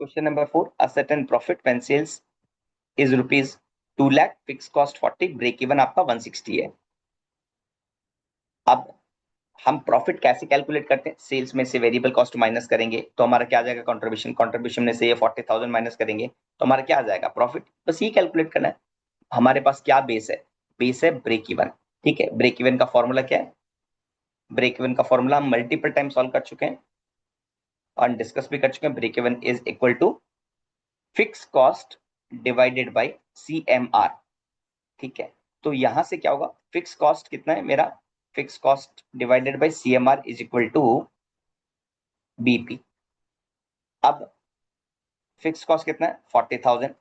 Question number 4. A certain profit when sales is rupees 2 lakh, fixed cost 40, break even आपका 160 है. अब हम profit कैसे कैलकुलेट करते हैं? सेल्स में से वेरिएबल कॉस्ट माइनस करेंगे तो हमारा क्या आ जाएगा? कंट्रीब्यूशन में से ये 40,000 माइनस करेंगे तो हमारा क्या आ जाएगा? प्रॉफिट. बस ये कैलकुलेट करना है. हमारे पास क्या बेस है? बेस है ब्रेक इवन. ठीक है, ब्रेक इवन का फॉर्मूला क्या है? ब्रेक इवन का फॉर्मूला हम मल्टीपल टाइम सॉल्व कर चुके हैं और डिस्कस भी कर चुके हैं. Break even is equal to fix cost divided by CMR. ठीक है, तो यहां से क्या होगा? फिक्स कॉस्ट कितना है मेरा? Fix cost divided by CMR is equal to BP. अब फिक्स कॉस्ट कितना है? 40,000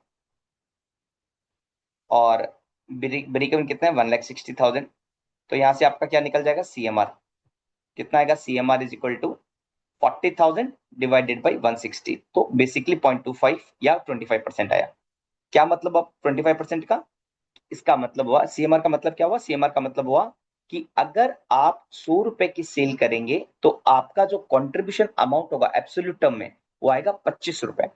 और ब्रेक इवन कितना है? 1,60,000. तो यहां से आपका क्या निकल जाएगा? CMR कितना आएगा? CMR is equal to 40,000 divided by 160. तो बेसिकली 0.25 या 25% आया. क्या मतलब अब 25% का? इसका मतलब हुआ, CMR का मतलब क्या हुआ? CMR का मतलब हुआ कि अगर आप 100 रुपए की सेल करेंगे तो आपका जो कंट्रीब्यूशन अमाउंट होगा एब्सोल्यूट टर्म में वो आएगा 25 रुपए.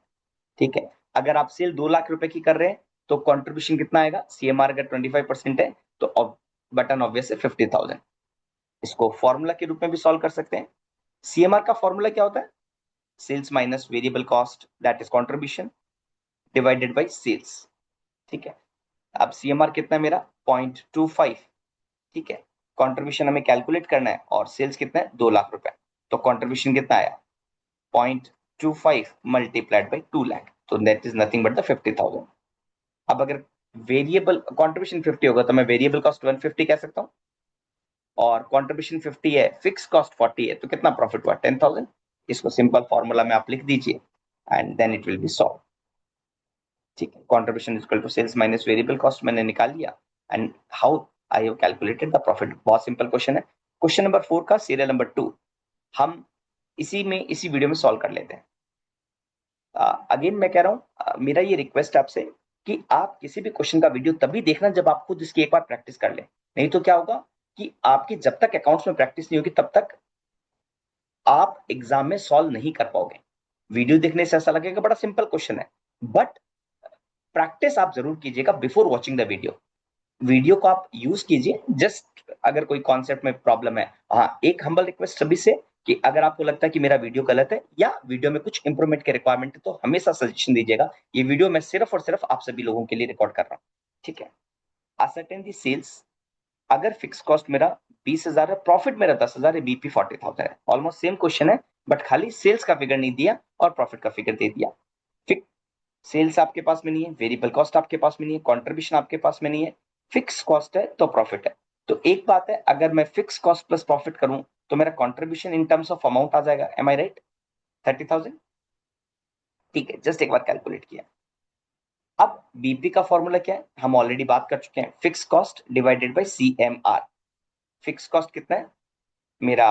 ठीक है, अगर आप सेल 2 लाख रुपए की कर रहे हैं तो कंट्रीब्यूशन कितना आएगा? CMR अगर 25% है तो बटन ऑब्वियस है 50,000. इसको फॉर्मूला के रूप में भी सॉल्व कर सकते हैं. CMR का फॉर्मूला क्या होता है? Sales minus variable cost that is contribution divided by sales. ठीक है, अब CMR कितना है मेरा? 0.25. ठीक है, कंट्रीब्यूशन हमें कैलकुलेट करना है और सेल्स कितना है? 2 लाख रुपए. तो कंट्रीब्यूशन कितना आया? 0.25 मल्टीप्लाइड बाय 2 लाख. तो that is nothing but the 50,000. अब अगर वेरिएबल कंट्रीब्यूशन 50 होगा तो मैं वेरिएबल कॉस्ट 150 कह सकता हूं और कंट्रीब्यूशन 50 है, फिक्स कॉस्ट 40 है, तो कितना प्रॉफिट हुआ? 10,000. इसको सिंपल फॉर्मूला में आप लिख दीजिए and then it will be solve. ठीक है, contribution equal to sales minus variable cost मैंने निकाल लिया and how I have calculated the profit. बहुत सिंपल क्वेश्चन है. क्वेश्चन नंबर 4 का सीरियल नंबर 2 हम इसी वीडियो में सॉल्व कर लेते हैं. अगेन मैं कह रहा हूं, मेरा ये रिक्वेस्ट आपसे कि आप किसी भी क्वेश्चन का वीडियो तभी देखना जब आप खुद इसकी एक बार प्रैक्टिस कर लें. नहीं तो क्या होगा कि आपकी जब तक अकाउंट्स में प्रैक्टिस नहीं होगी तब तक आप एग्जाम में सॉल्व नहीं कर पाओगे. वीडियो देखने से ऐसा लगेगा बड़ा सिंपल क्वेश्चन है, बट प्रैक्टिस आप जरूर कीजिएगा before watching the video. Video को आप यूज कीजिए जस्ट अगर कोई कॉन्सेप्ट में प्रॉब्लम है. हाँ, एक हम्बल रिक्वेस्ट सभी से कि अगर आपको लगता है कि मेरा वीडियो गलत है या वीडियो में कुछ इंप्रूवमेंट के रिक्वायरमेंट है तो हमेशा सजेशन दीजिएगा. ये वीडियो मैं सिर्फ और सिर्फ आप सभी लोगों के लिए रिकॉर्ड कर रहा हूँ. ठीक है, असर्टेन दी सेल्स. अगर फिक्स कॉस्ट मेरा 20,000 है, प्रॉफिट मेरा 10,000 है, BP 40,000 है. ऑलमोस्ट सेम क्वेश्चन है बट खाली सेल्स का फिगर नहीं दिया और प्रॉफिट का फिगर दे दिया. फिक्स सेल्स आपके पास में नहीं है, वेरिएबल कॉस्ट आपके पास में नहीं है, कंट्रीब्यूशन आपके पास में नहीं है, फिक्स कॉस्ट है तो प्रॉफिट है. तो एक बात है, अगर मैं फिक्स कॉस्ट प्लस प्रॉफिट करूं तो मेरा contribution in terms of amount आ जाएगा. Am I right? 30,000. ठीक है, जस्ट एक बार कैलकुलेट किया. अब BP का फॉर्मूला क्या है? हम ऑलरेडी बात कर चुके हैं. Fix cost divided by CMR. Fix cost कितना है मेरा?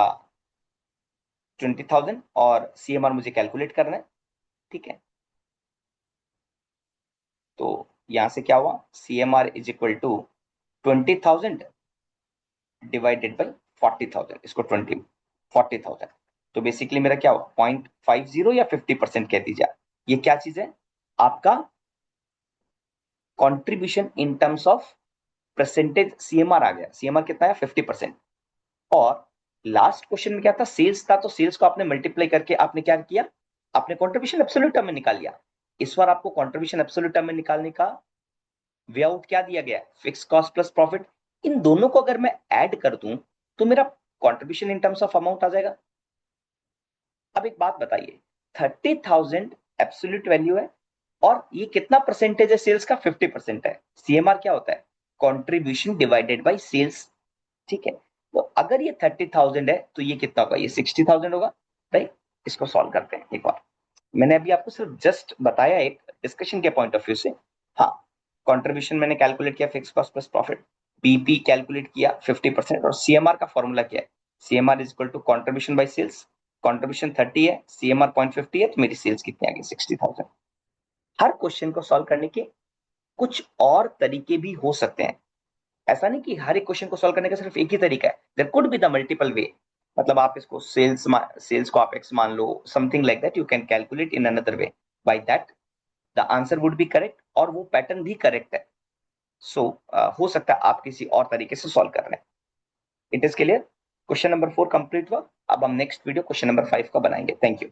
20,000 और CMR मुझे कैलकुलेट करना है. ठीक है, तो यहां से क्या हुआ? CMR is equal to 20,000 divided by 40,000. इसको 40,000. तो बेसिकली मेरा क्या हुआ? 0.50 या 50% कह दीजिए. ये क्या चीज है? आपका contribution in terms of percentage CMR आ गया. CMR कितना है? 50%. और लास्ट क्वेश्चन में क्या था? सेल्स था, तो सेल्स को आपने मल्टीप्लाई करके आपने क्या किया? आपने कंट्रीब्यूशन एब्सोल्यूट टर्म में निकाल लिया. इस बार आपको कंट्रीब्यूशन एब्सोल्यूट टर्म में निकालने का वे आउट क्या दिया गया? Fix cost plus profit. इन दोनों को अगर मैं ऐड कर दूं तो मेरा contribution in terms of amount आ जाएगा. अब एक बात बताइए, 30,000 एब्सोल्यूट वैल्यू है और ये कितना परसेंटेज है सेल्स का? 50% है. CMR क्या होता है? Contribution divided by sales. ठीक है, तो अगर ये 30,000 है तो ये कितना होगा? ये 60,000 होगा. राइट, इसको सॉल्व करते हैं एक बार. मैंने अभी आपको सिर्फ जस्ट बताया एक डिस्कशन के पॉइंट ऑफ व्यू से. हाँ, कंट्रीब्यूशन मैंने कैलकुलेट किया fix cost plus profit, BP calculate किया 50% और CMR का फॉर्मूला क्या है? CMR is equal to contribution by sales. Contribution 30 है, CMR 0.50 है, तो मेरी सेल्स कितनी आ गई? 60,000. हर क्वेश्चन को सॉल्व करने के कुछ और तरीके भी हो सकते हैं. ऐसा नहीं कि हर एक क्वेश्चन को सॉल्व करने का सिर्फ एक ही तरीका है. There could be the multiple way. मतलब आप इसको सेल्स को आप x मान लो, something like that you can calculate in another way. By that the answer would be correct, और वो पैटर्न भी करेक्ट है। सो हो सकता है आप किसी और तरीके से सॉल्व कर रहे हैं। It is clear. Question number 4 complete हुआ। अब हम नेक्स्ट वीडियो क्वेश्चन नंबर 5 का बनाएंगे। Thank you.